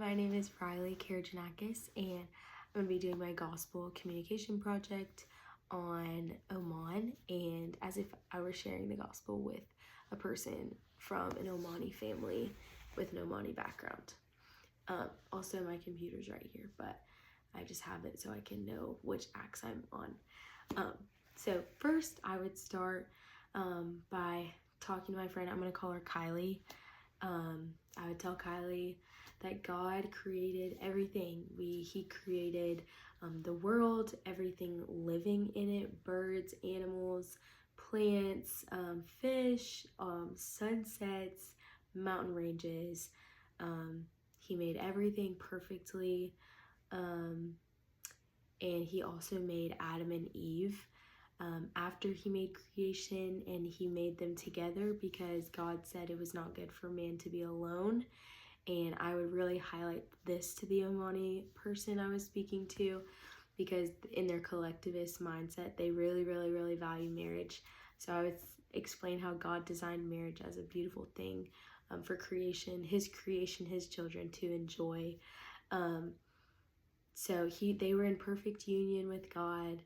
my name is Riley Karajanakis, and I'm going to be doing my gospel communication project on Oman, and as if I were sharing the gospel with a person from an Omani family with an Omani background. Also, my computer's right here, but I just have it so I can know which acts I'm on. So first, I would start by talking to my friend. I'm going to call her Kylie. I would tell Kylie that God created everything. He created the world, everything living in it, birds, animals, plants, fish, sunsets, mountain ranges. He made everything perfectly. And he also made Adam and Eve after he made creation, and he made them together because God said it was not good for man to be alone. And I would really highlight this to the Omani person I was speaking to, because in their collectivist mindset, they really value marriage. So I would explain how God designed marriage as a beautiful thing for creation, his children to enjoy. So they were in perfect union with God,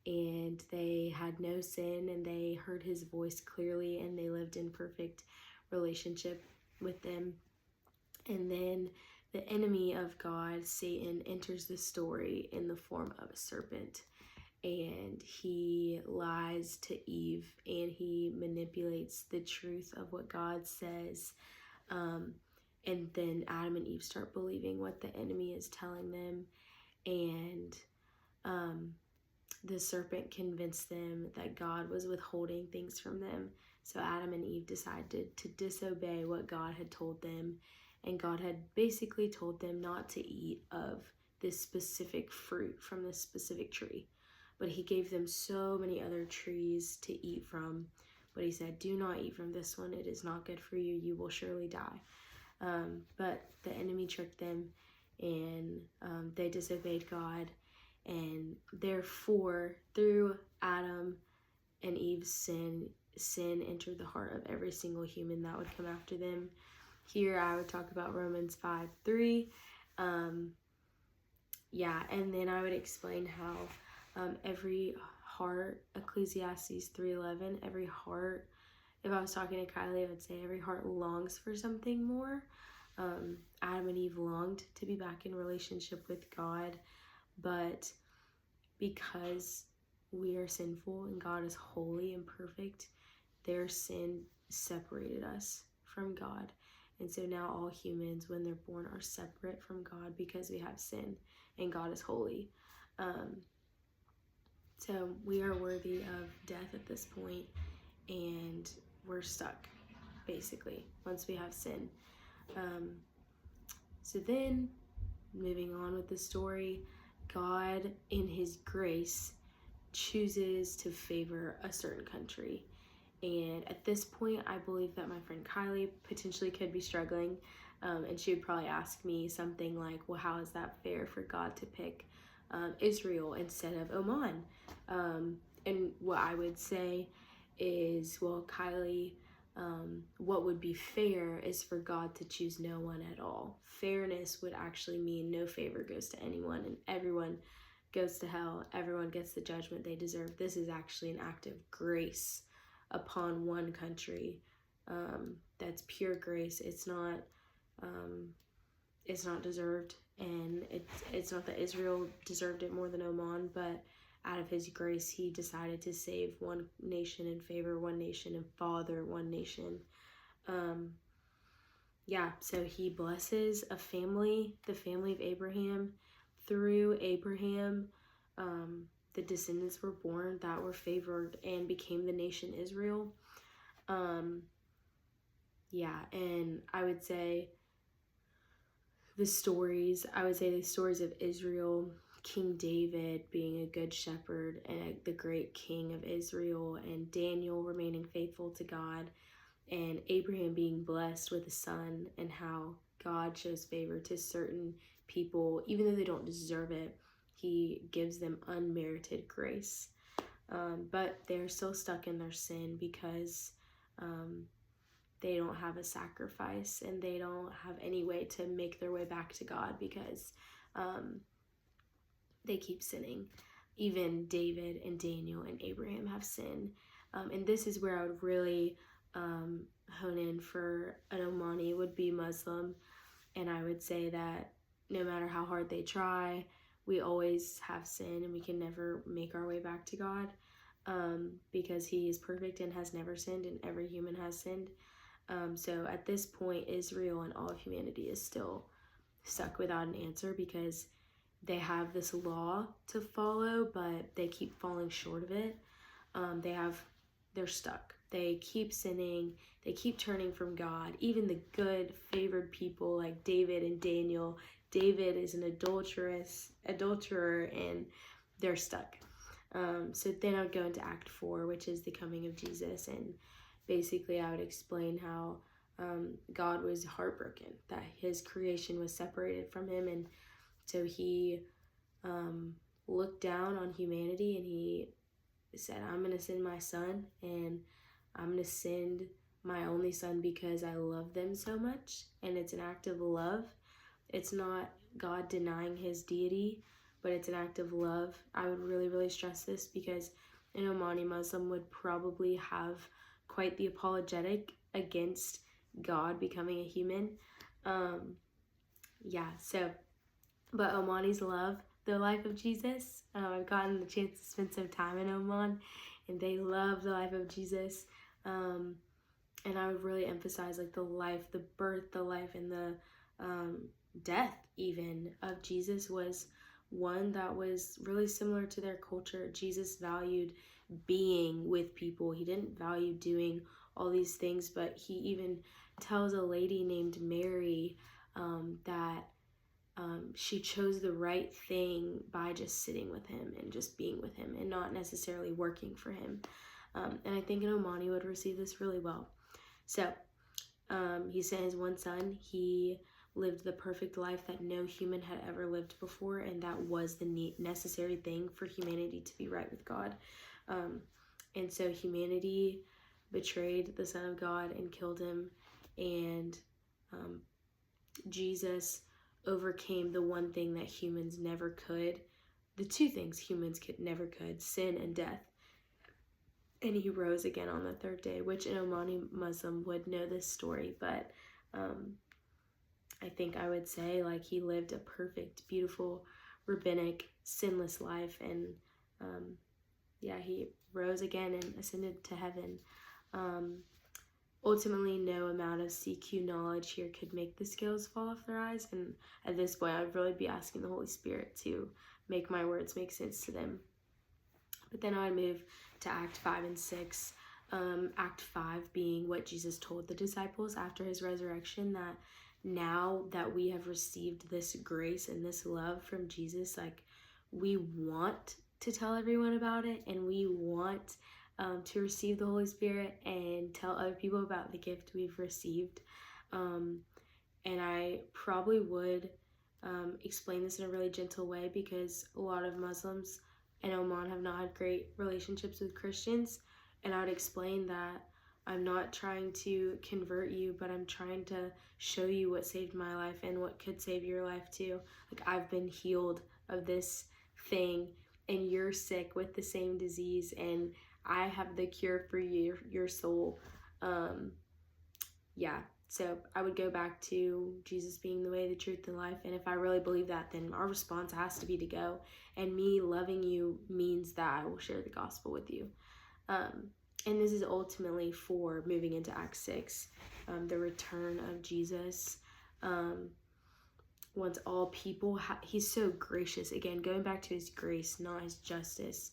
and they had no sin, and they heard his voice clearly, and they lived in perfect relationship with them. And then the enemy of God, Satan, enters the story in the form of a serpent, and he lies to Eve, and he manipulates the truth of what God says. And then Adam and Eve start believing what the enemy is telling them, and the serpent convinced them that God was withholding things from them. So Adam and Eve decided to disobey what God had told them, and God had basically told them not to eat of this specific fruit from this specific tree. But he gave them so many other trees to eat from. But he said, do not eat from this one. It is not good for you. You will surely die. But the enemy tricked them, and they disobeyed God. And therefore, through Adam and Eve's sin entered the heart of every single human that would come after them. Here I would talk about Romans 5:3. And then I would explain how every heart, Ecclesiastes 3:11, every heart, if I was talking to Kylie, I would say every heart longs for something more. Adam and Eve longed to be back in relationship with God, but because we are sinful and God is holy and perfect, their sin separated us from God. And so now all humans, when they're born, are separate from God because we have sin and God is holy. So we are worthy of death at this point, and we're stuck, basically, once we have sin. So then, moving on with the story, God, in his grace, chooses to favor a certain country. And at this point, I believe that my friend Kylie potentially could be struggling, and she would probably ask me something like, well, how is that fair for God to pick Israel instead of Oman? And what I would say is, well, Kylie, what would be fair is for God to choose no one at all. Fairness would actually mean no favor goes to anyone, and everyone goes to hell. Everyone gets the judgment they deserve. This is actually an act of grace upon one country. That's pure grace. It's not deserved, and it's not that Israel deserved it more than Oman, but out of his grace, he decided to save one nation and favor one nation and father one nation. So he blesses a family, the family of Abraham. Through Abraham, the descendants were born that were favored and became the nation Israel. And I would say the stories of Israel, King David being a good shepherd and the great king of Israel, and Daniel remaining faithful to God, and Abraham being blessed with a son, and how God shows favor to certain people, even though they don't deserve it. He gives them unmerited grace. But they're still stuck in their sin because they don't have a sacrifice and they don't have any way to make their way back to God because they keep sinning. Even David and Daniel and Abraham have sinned. And this is where I would really hone in for an Omani would be Muslim. And I would say that no matter how hard they try, we always have sin and we can never make our way back to God because he is perfect and has never sinned, and every human has sinned. So at this point, Israel and all of humanity is still stuck without an answer because they have this law to follow, but they keep falling short of it. They're stuck. They keep sinning. They keep turning from God. Even the good, favored people like David and Daniel. David is an adulterer, and they're stuck. So then I would go into Act 4, which is the coming of Jesus, and basically I would explain how God was heartbroken that his creation was separated from him, and so he looked down on humanity and he said, I'm going to send my son, and I'm going to send my only son because I love them so much. And it's an act of love. It's not God denying his deity, but it's an act of love. I would really, really stress this because an Omani Muslim would probably have quite the apologetic against God becoming a human. But Omanis love the life of Jesus. I've gotten the chance to spend some time in Oman, and they love the life of Jesus. And I would really emphasize like the life, the birth, the life, and the death even of Jesus was one that was really similar to their culture. Jesus valued being with people. He didn't value doing all these things, but he even tells a lady named Mary that she chose the right thing by just sitting with him and just being with him and not necessarily working for him. And I think an Omani would receive this really well. So he sent his one son. He lived the perfect life that no human had ever lived before, and that was the necessary thing for humanity to be right with God. And so humanity betrayed the Son of God and killed him, and Jesus overcame the one thing that humans never could, the two things humans never could, sin and death. And he rose again on the third day, which an Omani Muslim would know this story, but I think I would say like he lived a perfect, beautiful, rabbinic, sinless life, and he rose again and ascended to heaven. Ultimately, no amount of CQ knowledge here could make the scales fall off their eyes, and at this point I'd really be asking the Holy Spirit to make my words make sense to them. But then I would move to Act 5 and 6. Act 5 being what Jesus told the disciples after his resurrection, that now that we have received this grace and this love from Jesus, like we want to tell everyone about it, and we want to receive the Holy Spirit and tell other people about the gift we've received. And I probably would explain this in a really gentle way because a lot of Muslims in Oman have not had great relationships with Christians, and I would explain that I'm not trying to convert you, but I'm trying to show you what saved my life and what could save your life too. Like I've been healed of this thing, and you're sick with the same disease, and I have the cure for your soul. So I would go back to Jesus being the way, the truth, and life. And if I really believe that, then our response has to be to go. And me loving you means that I will share the gospel with you. And this is ultimately for moving into Act 6, the return of Jesus. Once all people, he's so gracious. Again, going back to his grace, not his justice.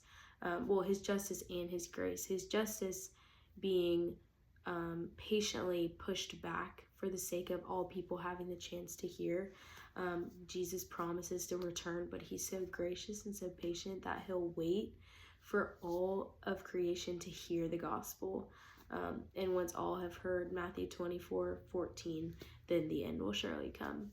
His justice and his grace. His justice being patiently pushed back for the sake of all people having the chance to hear. Jesus promises to return, but he's so gracious and so patient that he'll wait for all of creation to hear the gospel. And once all have heard, Matthew 24:14, then the end will surely come.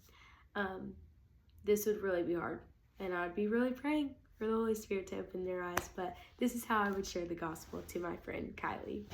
This would really be hard, and I'd be really praying for the Holy Spirit to open their eyes, but this is how I would share the gospel to my friend Kylie.